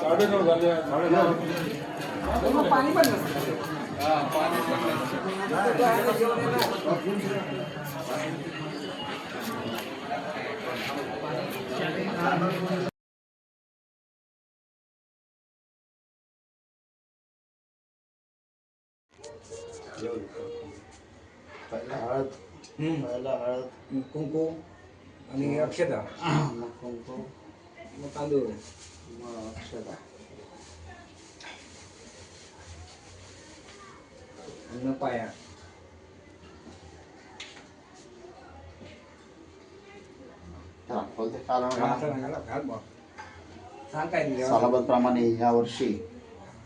साडेनऊ झाले. पाणी पण पहिला हळद कुंकू आणि अक्षता, मग कुंकू, मग तांदूळ, मग अक्षता, अन्न पाया. सालाबादप्रमाणे यावर्षी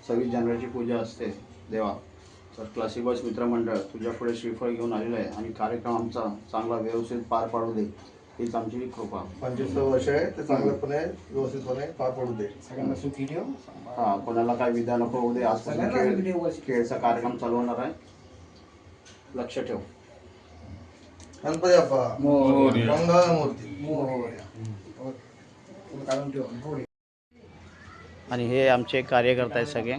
26 जानेवारीची पूजा असते देवा. तर क्लासिक बॉयज मित्रमंडळ तुझ्या पुढे श्रीफळ घेऊन आलेलं आहे आणि कार्यक्रम आमचा चांगला व्यवस्थित पार पाडू दे हीच आमची कृपा. 25 वर्ष आहे ते चांगल्यापणे व्यवस्थितपणे पार पडू दे. सगळ्यांना सुखी ठेव. हा, कोणाला काय विद्या नको होऊ दे. आजपासून खेळचा कार्यक्रम चालू होणार आहे, लक्ष ठेव. गणपती बाप्पा मोरया. मंगळमूर्ती मोरया. काढून ठेव. आणि हे आमचे कार्यकर्ते आहेत सगळे.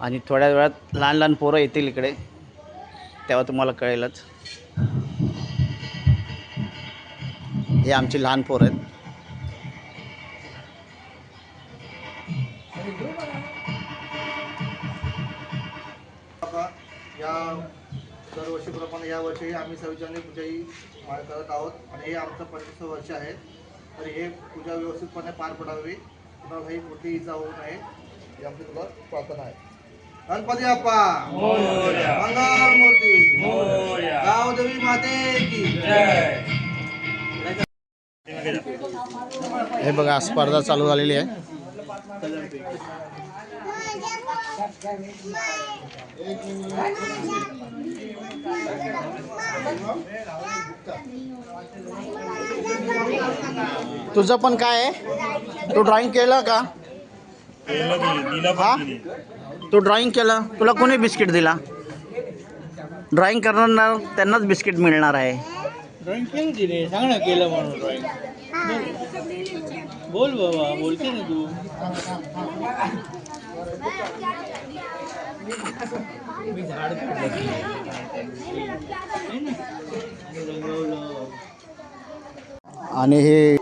आणि थोड्या वेळात लहान लहान पोरं येतील इकडे, तेव्हा तुम्हाला कळेलच. हे आमची लहान पोरं आहेत. या दरवर्षीप्रमाणे यावर्षी आम्ही 26 जानेवारी पूजा ही करत आहोत आणि हे आमचं 25 वर्ष आहे. तर हे पूजा व्यवस्थितपणे पार पडावी, कुणालाही कुठलीही इजा होऊ नये ही आमची तुला प्रार्थना आहे. गणपती बाप्पा मंगळमूर्ती गावदेवी माते की जय. हे बघा, स्पर्धा चालू झालेली आहे. तुझं पण काय आहे? तू ड्रॉइंग केलं का? हा, तू ड्रॉइंग केलं, तुला कोणी बिस्किट दिला? ड्रॉइंग करणार त्यांनाच बिस्किट मिळणार आहे. ड्रॉइंग केलं तिने, सांग ना केलं म्हणून ड्रॉइंग. बोल बाबा, बोलते ना तू. मी झाड आणि हे